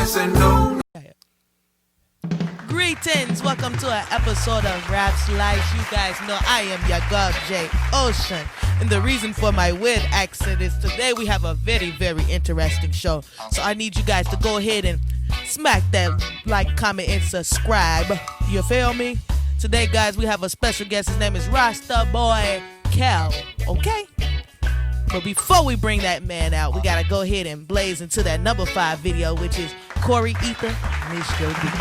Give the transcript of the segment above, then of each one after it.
say no. Greetings, welcome to an episode of Raps Life. You guys know I am your girl J Ocean, and the reason for my weird accent is today we have a very, very interesting show. So I need you guys to go ahead and smack that like, comment, and subscribe. You feel me? Today, guys, we have a special guest. His name is RastaBwoy Kell. Okay? But before we bring that man out, we gotta go ahead and blaze into that number 5 video, which is Corey Ether, Miss Your Beat.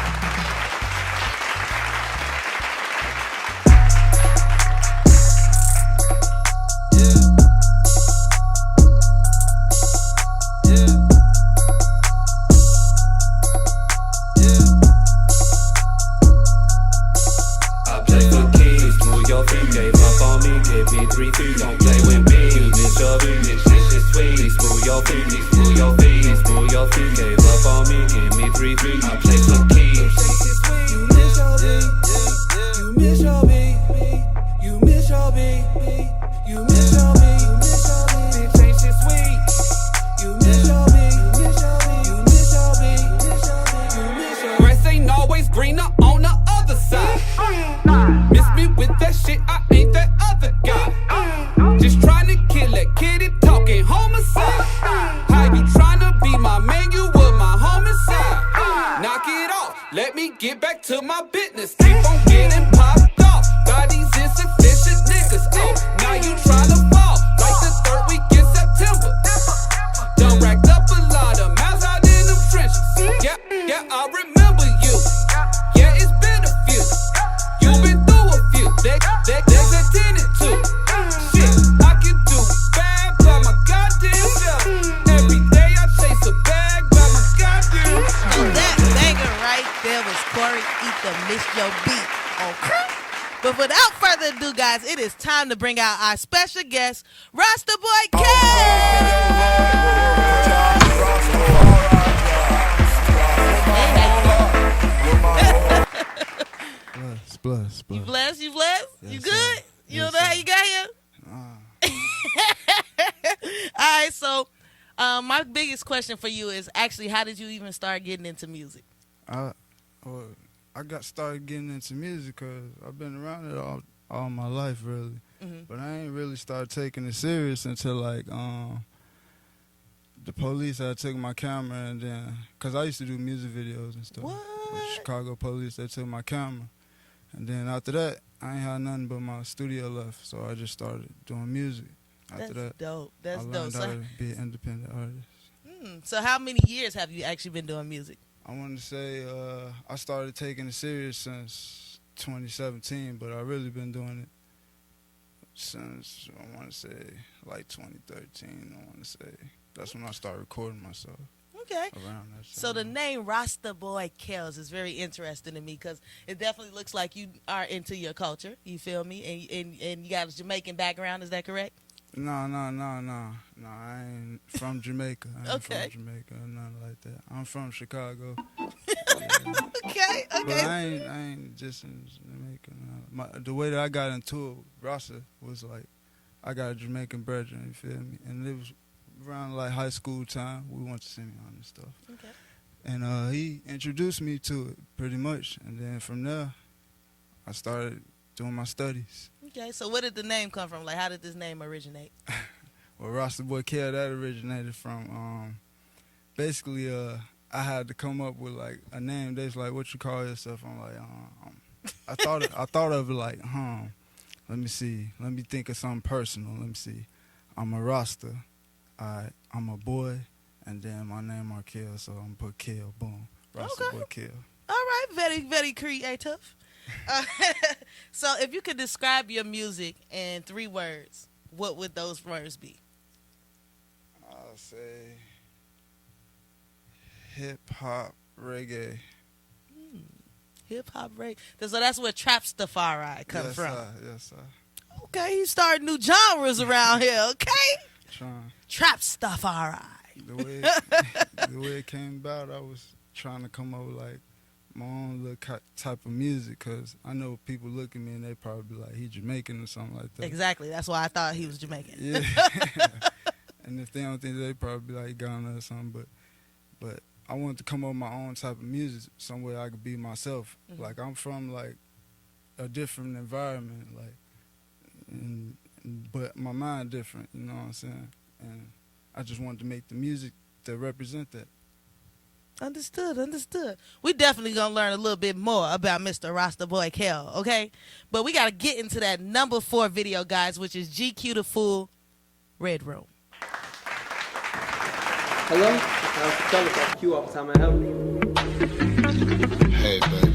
Get back to my business. Keep on getting popped off. Got these insufficient niggas. Oh, now you tryna fall like the 3rd week in September. Done racked up a lot of miles out in them trenches. Yeah, I remember you. Yeah, it's been a few. You've been through a few. There's attended to. Shit, I can do bad by my goddamn self. Every day I chase a bag by my goddamn self. That banger right there was Corey Ether, Miss Your Beat. Okay. But without further ado, guys, it is time to bring out our special guest, RastaBwoy Kell. Bless. You blessed? Yes, you good? Sir. You know how you got here? All right, so my biggest question for you is actually, how did you even start getting into music? I got started getting into music because I've been around it all my life, really. Mm-hmm. But I ain't really started taking it serious until, like, the police had taken my camera, and then, because I used to do music videos and stuff. What? With Chicago police, they took my camera. And then after that, I ain't had nothing but my studio left, so I just started doing music. After that, dope. That's I dope. learned how to be an independent artist. So how many years have you actually been doing music? I want to say I started taking it serious since 2017, but I've really been doing it since, I want to say, like 2013, I want to say. That's when I started recording myself. Okay. Around that So the name RastaBwoy Kell is very interesting to me because it definitely looks like you are into your culture. You feel me? And you got a Jamaican background. Is that correct? No, I ain't from Jamaica. I ain't Okay. from Jamaica or nothing like that. I'm from Chicago. Okay. But I ain't just in Jamaica. The way that I got into it, Rasta, was like, I got a Jamaican brethren, you feel me? And it was around like high school time. We went to Simeon and stuff. Okay. And he introduced me to it pretty much. And then from there, I started doing my studies. Okay. So where did the name come from? Like, how did this name originate? Well, RastaBwoy Kell, that originated from, basically, I had to come up with like a name. They was like, "What you call yourself?" I'm like, I thought of it like, let me see. Let me think of something personal. Let me see. I'm a Rasta. I'm a boy, and then my name are Kell, so I'm gonna put Kell. Boom, RastaBwoy Kell. All right, very, very creative. So if you could describe your music in 3 words, what would those words be? I'll say hip hop reggae. Hip hop reggae. So that's where Trapstafari comes from. Yes, sir. Okay, you start new genres around here. Okay, Trying. Trapstafari. The way it came about, I was trying to come up with like my own little type of music, because I know people look at me and they probably be like, he Jamaican or something like that. Exactly. That's why I thought he was Jamaican. Yeah. And if they don't think, they probably be like Ghana or something. But I wanted to come up with my own type of music, somewhere I could be myself. Mm-hmm. Like I'm from like a different environment, like, but my mind different. You know what I'm saying? And I just wanted to make the music that represent that. Understood. We definitely gonna learn a little bit more about Mr. RastaBwoy Kell, okay? But we gotta get into that number 4 video, guys, which is GQ the Fool, Red Room. Hello? I was telling about Q all the time. I help you. Hey, baby.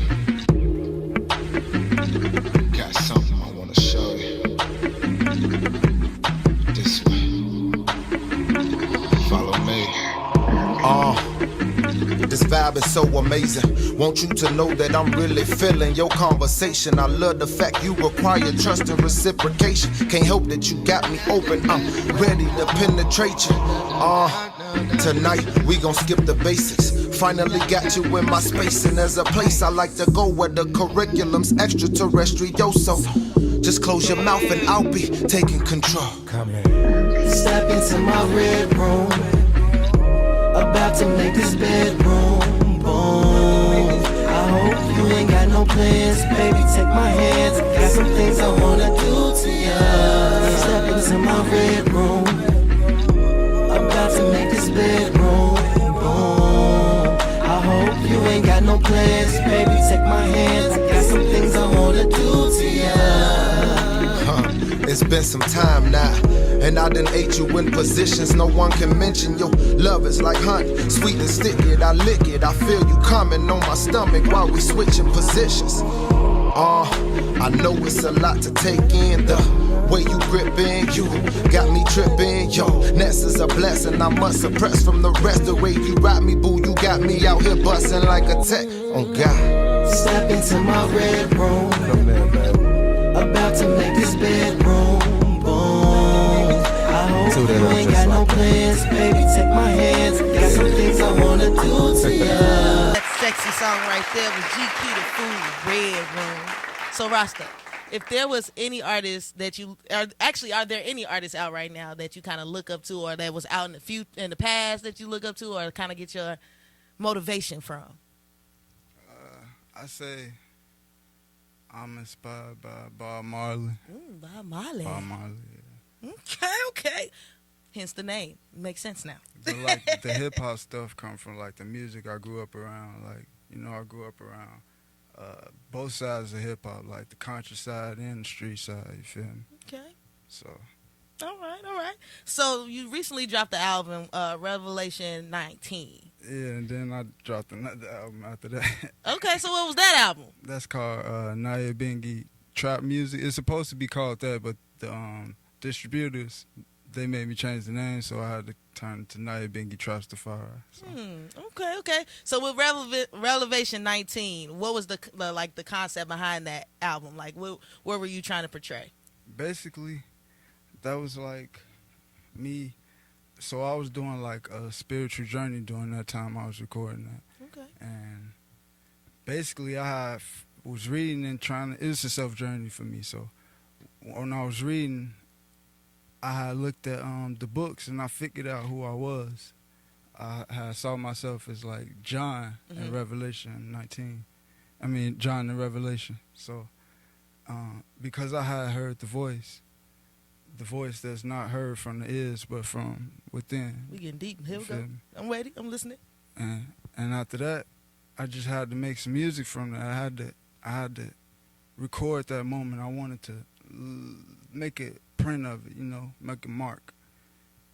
Got something I want to show you. This way. Follow me. This vibe is so amazing. Want you to know that I'm really feeling your conversation. I love the fact you require trust and reciprocation. Can't help that you got me open. I'm ready to penetrate you. Tonight we gon' skip the basics. Finally got you in my space, and there's a place I like to go where the curriculum's extraterrestrial. So just close your mouth and I'll be taking control. Come in. Step into my red room. About to make this bedroom boom. I hope you ain't got no plans, baby. Take my hands. Got some things I wanna do to ya. Step into my red room. About to make this bedroom boom. I hope you ain't got no plans, baby. Take my hands. Got some things I wanna do to ya. It's been some time now, and I done ate you in positions no one can mention. Your love is like honey, sweet and sticky. I lick it, I feel you coming on my stomach while we switching positions. I know it's a lot to take in. The way you gripping, you got me tripping. Yo, Ness is a blessing, I must suppress from the rest. The way you ride me, boo, you got me out here busting like a tech. Oh God. Step into my red room. Come in, baby. About to make this bedroom boom. I hope you ain't got no plans, baby. Take my hands. Got some things I wanna do to ya. That sexy song right there was GQ the Fool, Red Room. So Rasta, if there was any artist that you are there any artists out right now that you kind of look up to, or that was out in the past that you look up to, or kind of get your motivation from? I say I'm inspired by Bob Marley. Bob Marley. Bob Marley, yeah. Okay. Hence the name. Makes sense now. But like the hip hop stuff come from like the music I grew up around. Like, you know, I grew up around both sides of hip hop, like the conscious side and the street side. You feel me? Okay. So. All right. So you recently dropped the album Revelation 19. Yeah, and then I dropped another album after that. Okay, so what was that album? That's called Naya Bengi Trap Music. It's supposed to be called that, but the distributors, they made me change the name, so I had to turn it to Naya Bengi Trapstafari. So. Okay. So with Revelation 19, what was the concept behind that album? Like, what were you trying to portray? Basically, that was like me. So I was doing like a spiritual journey during that time I was recording that. Okay. And basically I was reading and it was a self journey for me. So when I was reading, I had looked at the books and I figured out who I was. I saw myself as like John in Revelation 19. I mean, John in Revelation. So because I had heard the voice that's not heard from the ears but from within. We getting deep. Here we go. I'm ready. I'm listening. And after that, I just had to make some music from that. I had to record that moment. I wanted to make a print of it, you know, make a mark.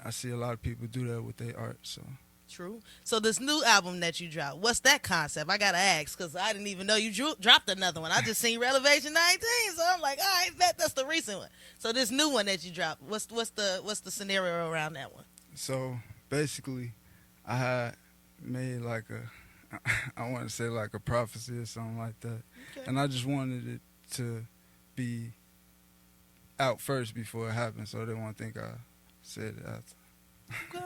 I see a lot of people do that with their art, so. True. So this new album that you dropped, what's that concept? I gotta ask, because I didn't even know you dropped another one. I just seen Revelation 19, so I'm like, all right, that's the recent one. So this new one that you dropped, what's the scenario around that one? So basically, I had made like I want to say like a prophecy or something like that, and I just wanted it to be out first before it happened, so they won't think I said it after. Okay.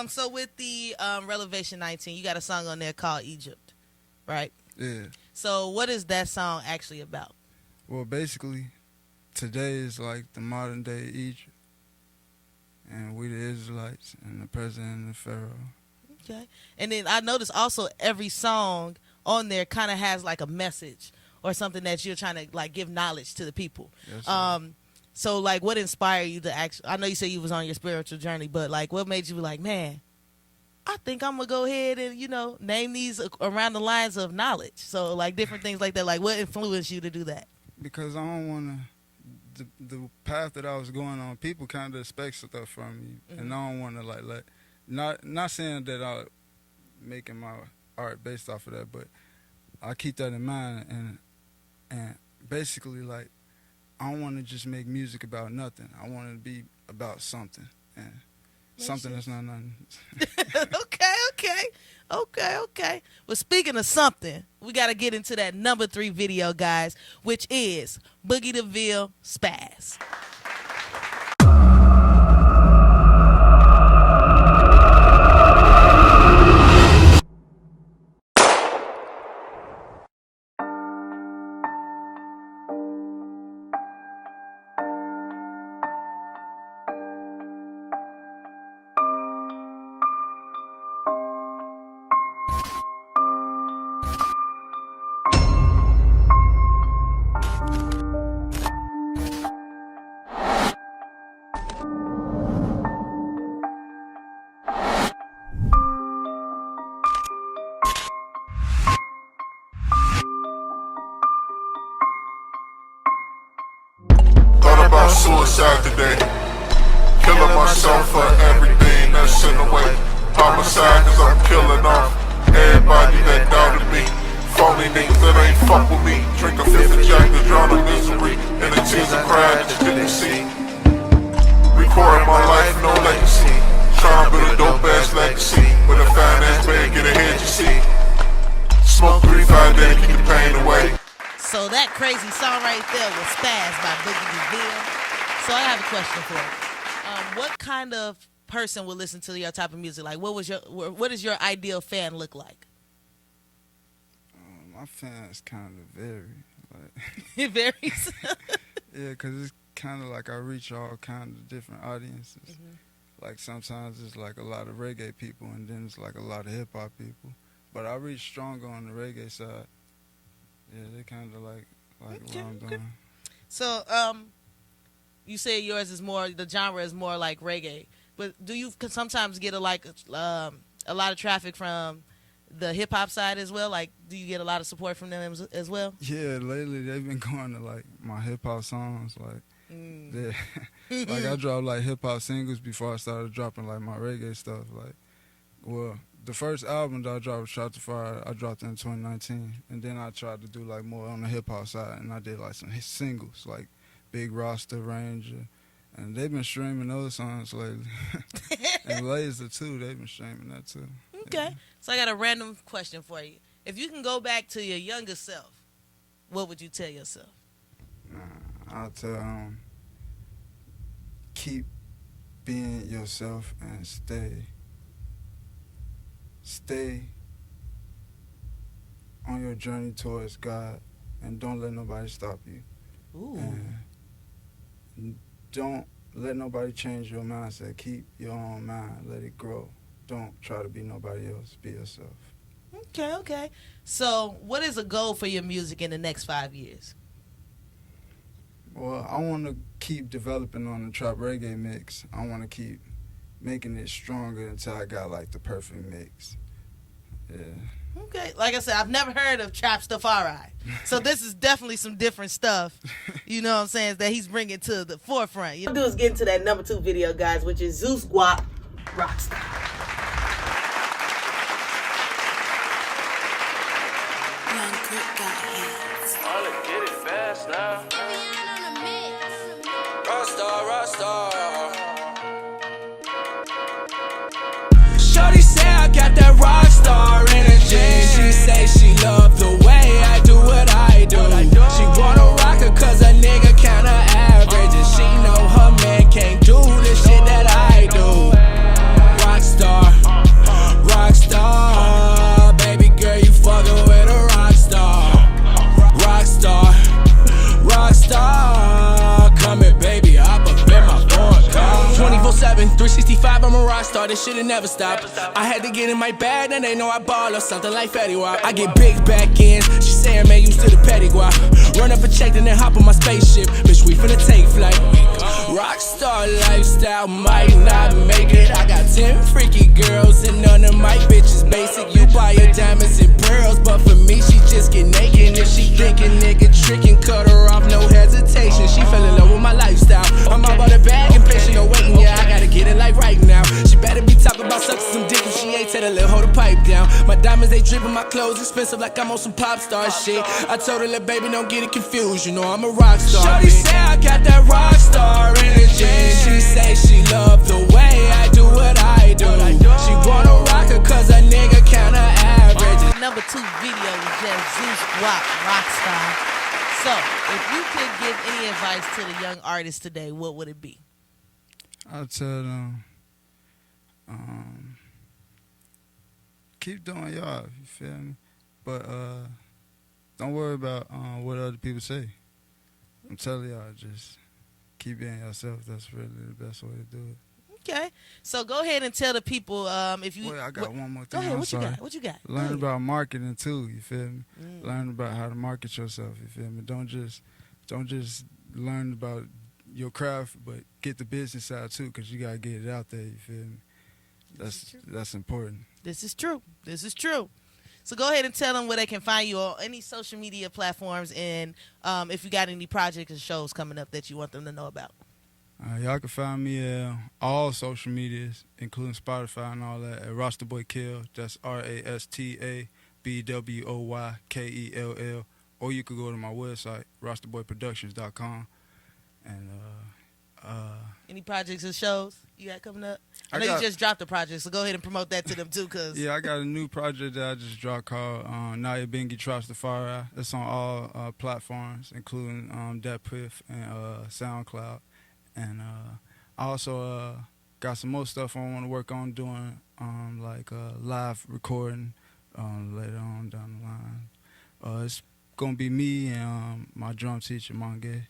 So with the Revelation 19, you got a song on there called Egypt, right? Yeah. So what is that song actually about? Well, basically, today is like the modern day Egypt, and we the Israelites and the president and the Pharaoh. Okay. And then I noticed also every song on there kind of has like a message or something that you're trying to like give knowledge to the people. Yes, so like what inspired you to actually, I know you said you was on your spiritual journey, but like what made you be like, man, I think I'm gonna go ahead and, you know, name these around the lines of knowledge. So like different things like that. Like what influenced you to do that? Because I don't want to, the path that I was going on, people kind of expect stuff from me, and I don't want to like not saying that I'm making my art based off of that, but I keep that in mind, and basically like I don't want to just make music about nothing. I want it to be about something, and something that's not nothing. Okay. Well, speaking of something, we got to get into that number 3 video, guys, which is Boogie DeVille Spaz. Suicide today, killing myself for everything that's in the way. Homicide cause I'm killing off everybody that doubted me. Phony niggas that ain't fuck with me. Drink a fifth of Jack to drown the misery and the tears of crying that you didn't see. Recording my life, no legacy. Trying to build a dope ass legacy. With a fine ass band, get ahead, you see. Smoke 3, 5 days, keep the pain away. So that crazy song right there was Spaz by Boogie DeVille. So I have a question for you. What kind of person would listen to your type of music? Like, what does your ideal fan look like? My fans kind of vary. Like, it varies. Yeah, because it's kind of like I reach all kinds of different audiences. Like sometimes it's like a lot of reggae people, and then it's like a lot of hip hop people. But I reach stronger on the reggae side. Yeah, they kind of like what I'm doing. So, you say yours is more, the genre is more like reggae, but do you sometimes get a lot of traffic from the hip hop side as well? Like, do you get a lot of support from them as well? Yeah, lately they've been going to like my hip hop songs, like, like I dropped like hip hop singles before I started dropping like my reggae stuff. Like, well, the first album that I dropped, Trapstafari, I dropped in 2019, and then I tried to do like more on the hip hop side, and I did like some singles like Big Rasta, Ranger, and they've been streaming those songs lately. And Laser too, they've been streaming that too. Okay, yeah. So I got a random question for you. If you can go back to your younger self, what would you tell yourself? I'll tell keep being yourself and stay on your journey towards God, and don't let nobody stop you. Ooh. And don't let nobody change your mindset. Keep your own mind. Let it grow. Don't try to be nobody else. Be yourself. Okay. So what is a goal for your music in the next 5 years? Well, I want to keep developing on the trap reggae mix. I want to keep making it stronger until I got like the perfect mix. Yeah. Okay, like I said, I've never heard of Trapstafari, so this is definitely some different stuff. You know what I'm saying? That he's bringing to the forefront. What we'll do is get into that number 2 video, guys, which is Zeus Guap Rockstar. I'll get it fast now. Rockstar. Shorty say I got that rockstar energy. She say she love the way I do what I do. She wanna rock her cause a nigga kinda average, and she know her man can't do the shit that I do. Rockstar, baby girl, you fucking with a rockstar. Rockstar, come here baby, hop up in my phone car. 24/7, 365 from a rock star, this shit'll never stop. I had to get in my bag, and they know I ball or something like Fetty Wap. I get big back ends, she saying, man, used to the petty guap. Run up a check, then hop on my spaceship. Bitch, we finna take flight. Rockstar lifestyle might not make it. I got 10 freaky girls, and none of my bitches basic. You buy her diamonds and pearls, but for me, she just get naked. If she thinking nigga tricking, cut her off, no hesitation. She fell in love with my lifestyle. I'm out about the bag and patient, no waiting, yeah, I gotta get it like right now. She better be talking about sucking some dick if she ain't tell her, let hold the pipe down. My diamonds, they dripping, my clothes expensive like I'm on some pop star shit. I told her, little baby, don't get it confused, you know I'm a rock star. Shorty say I got that rock star energy. She say she love the way I do what I do. She wanna rock her cause a nigga kinda average. Number 2 video was just Zeus Guap, Rockstar. So, if you could give any advice to the young artists today, what would it be? I'd tell them, keep doing y'all, you feel me? But don't worry about what other people say. I'm telling y'all, just keep being yourself. That's really the best way to do it. Okay, so go ahead and tell the people if you. Wait, I got one more thing. Go ahead. I'm What sorry. you got? What you got? Learn about marketing too. You feel me? Learn about how to market yourself. You feel me? Don't just learn about your craft, but get the business side too, because you gotta get it out there. You feel me? That's important. This is true. This is true. So go ahead and tell them where they can find you on any social media platforms, and if you got any projects and shows coming up that you want them to know about. Y'all can find me at all social medias, including Spotify and all that, at RastaBwoy Kell. That's RastaBwoyKell. Or you could go to my website, RastaBwoyProductions.com. And any projects and shows you got coming up? I know you just dropped a project, so go ahead and promote that to them too. Yeah, I got a new project that I just dropped called Naya Bengi Trapstafari. It's on all platforms, including DatPiff and SoundCloud. And I also got some more stuff I want to work on doing, like live recording later on down the line. It's going to be me and my drum teacher, Mange.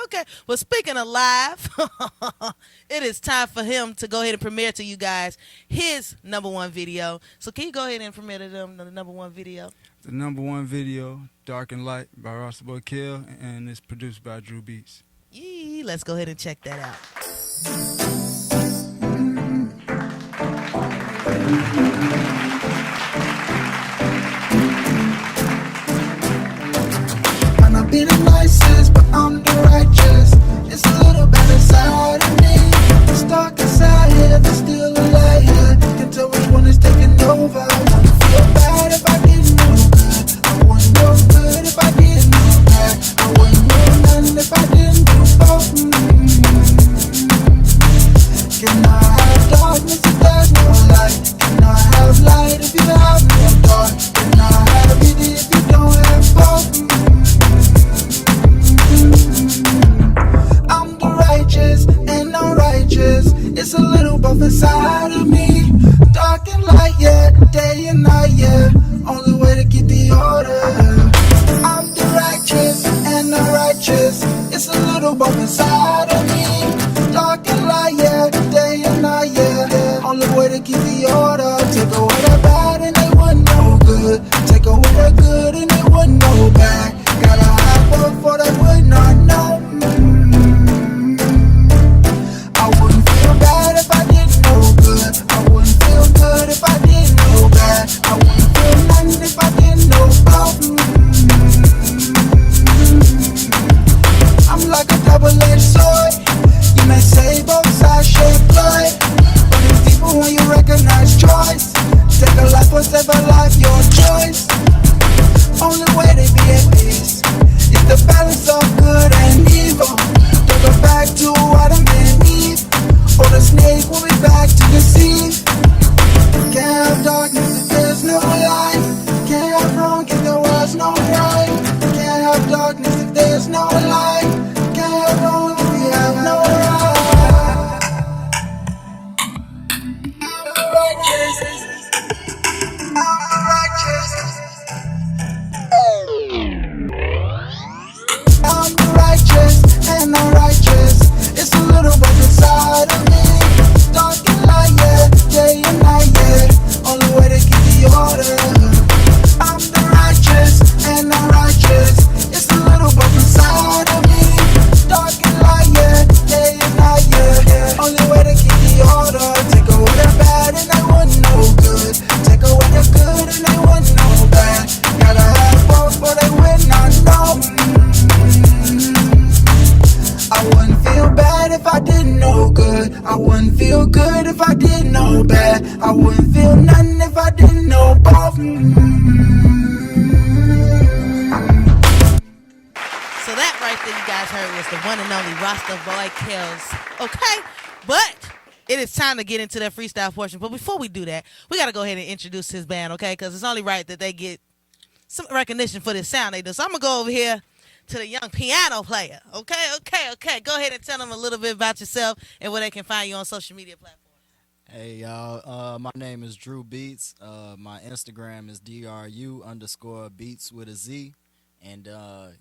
Okay. Well, speaking of live, it is time for him to go ahead and premiere to you guys his #1 video. So can you go ahead and premiere to them the #1 video? The #1 video, Dark and Light by RastaBwoy Kell, and it's produced by Drew Beats. Yee, let's go ahead and check that out. Might not be the nicest, but I'm the righteous. It's a little bit inside of me. It's dark inside here, but still alive here. Can tell which one is taking over. I wanna feel bad if I didn't know good. I wouldn't know good if I didn't know bad. I wouldn't know none if I didn't do both. Can I have darkness if there's no light? Can I have light if you have no dark? Can I have it if you don't have both? I'm the righteous and I'm righteous. It's a little both inside of me. Dark and light, yeah, day and night, yeah. Only way to keep the order. I'm the righteous and I'm righteous. It's a little both inside of me. Dark and light, yeah, day and night, yeah. Only way to keep the order. Take away the bad and they wouldn't know good. Take away the good and they wouldn't know bad. Gotta have both for they would not know. I wouldn't feel bad if I didn't know good. I wouldn't feel good if I didn't know bad. I wouldn't feel nothing if I didn't know both. I'm like a double-edged sword. You may say both sides shed blood, but it's deeper when you recognize choice. Take a life or save a life, your choice. Only way to be at peace is the balance of good and evil. Don't go back to Adam and Eve, or the snake will be back to deceive. Can't have darkness if there's no light. Can't have wrong if there was no right. Can't have darkness if there's no light. Can't have wrong if we have no right. I'm the righteous and I'm good. I wouldn't feel good if I didn't know bad. I wouldn't feel nothing if I didn't know both. So that right there you guys heard was the one and only RastaBwoy Kell's. Okay, but it is time to get into that freestyle portion. But before we do that, we got to go ahead and introduce his band, okay? Because it's only right that they get some recognition for this sound they do. So I'm going to go over here to the young piano player. Okay. Go ahead and tell them a little bit about yourself and where they can find you on social media platforms. Hey, y'all. My name is Drew Beats. My Instagram is DRU_Beats with a Z. And,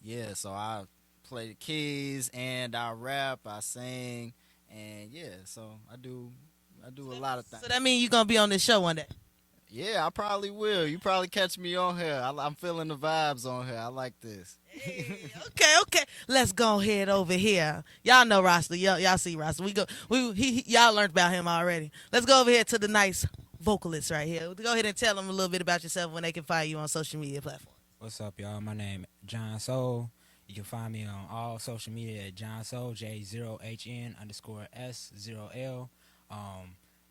yeah, so I play the keys and I rap, I sing. And yeah, so I do a lot of things. So that means you're gonna be on this show one day. Yeah, I probably will. You probably catch me on here. I'm feeling the vibes on here. I like this. Hey, okay. Let's go ahead over here. Y'all know Rasta. Y'all see Rasta. Y'all learned about him already. Let's go over here to the nice vocalist right here. Go ahead and tell them a little bit about yourself when they can find you on social media platforms. What's up, y'all? My name is John Soul. You can find me on all social media at John Soul, J0HN_S0L.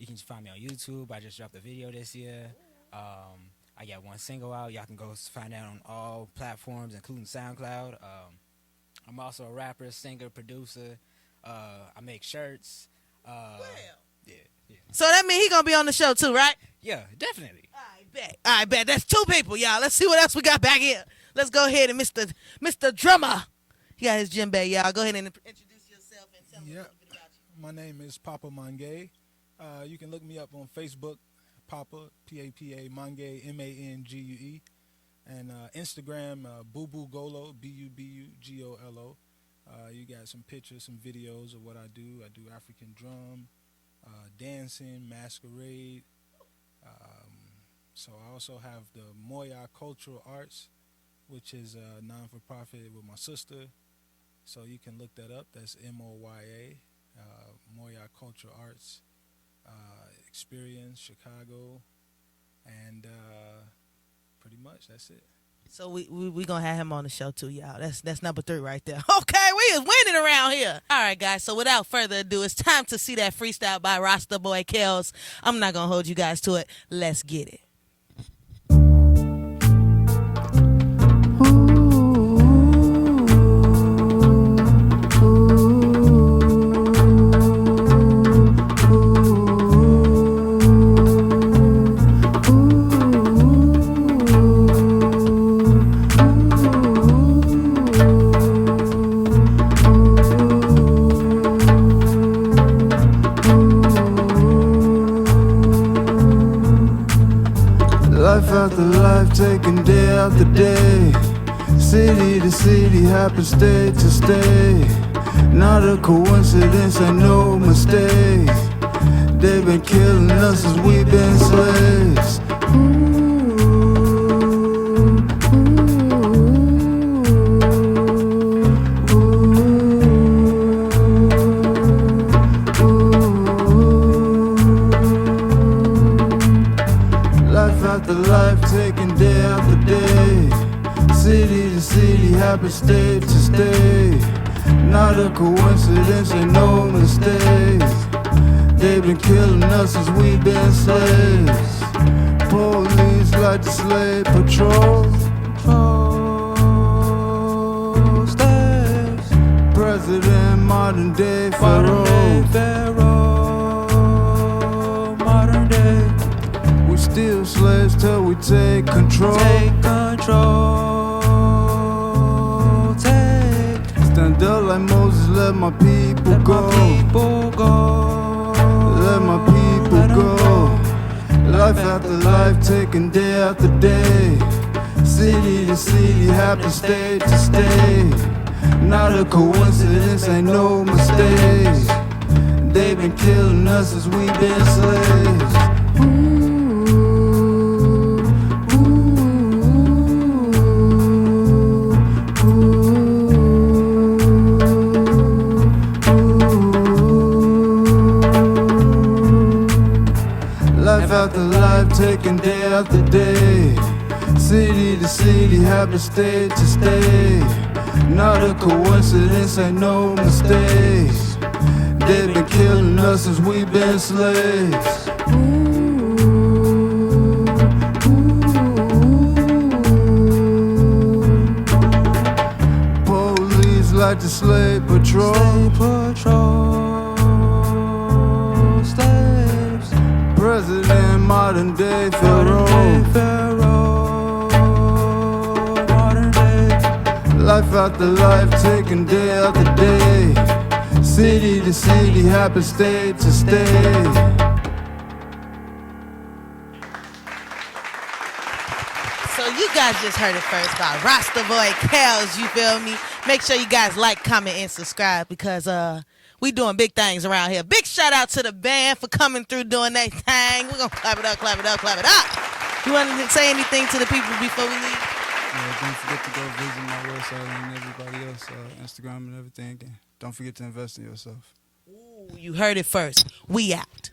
You can find me on YouTube. I just dropped a video this year. I got one single out. Y'all can go find that on all platforms, including SoundCloud. I'm also a rapper, singer, producer. I make shirts. Yeah. So that means he gonna be on the show too, right? Yeah, definitely. I bet. That's two people, y'all. Let's see what else we got back here. Let's go ahead and Mr. Drummer. He got his djembe, y'all. Go ahead and introduce yourself and tell me a little bit about you. My name is Papa Mange. You can look me up on Facebook, Papa, P-A-P-A, Mange, M-A-N-G-U-E. And Instagram, Bubu Golo, B-U-B-U-G-O-L-O. You got some pictures, some videos of what I do. I do African drum, dancing, masquerade. So I also have the Moya Cultural Arts, which is a non-for-profit with my sister. So you can look that up. That's M-O-Y-A, Moya Cultural Arts Experience, Chicago. And pretty much that's it. So we gonna have him on the show too, y'all. That's number 3 right there. Okay, we is winning around here. All right, guys. So without further ado, it's time to see that freestyle by RastaBwoy Kells. I'm not gonna hold you guys to it. Let's get it. Life after life, taking day after day. City to city, happy state to stay. Not a coincidence, ain't no mistake. They've been killing us as we've been slaves. Life taking day after day. City to city, happy state to stay. Not a coincidence, ain't no mistake. They've been killing us as we've been slaves. Police like the slave patrol. President, modern day pharaoh. Modern day. We still slaves till we take control. Stand up like Moses, let my people go. Let my people go. Life after life, taking day after day. City to city, happy state to stay. Not a coincidence, ain't no mistake. They've been killing us as we've been slaves. Life after life, taking day after day. City to city, happy state to stay. Not a coincidence, ain't no mistake. They've been killing us since we been slaves. Police like the slave patrol. Slaves. President, modern day pharaoh. Modern day. Life after life, taking day after day. City to city, happy state to state. So you guys just heard it first by RastaBwoy Kell, you feel me? Make sure you guys like, comment, and subscribe because we doing big things around here. Big shout out to the band for coming through doing their thing. We're gonna clap it up, clap it up, clap it up. You want to say anything to the people before we leave? Yeah, don't forget to go visit my website and everybody else, Instagram and everything. Don't forget to invest in yourself. Ooh, you heard it first. We out.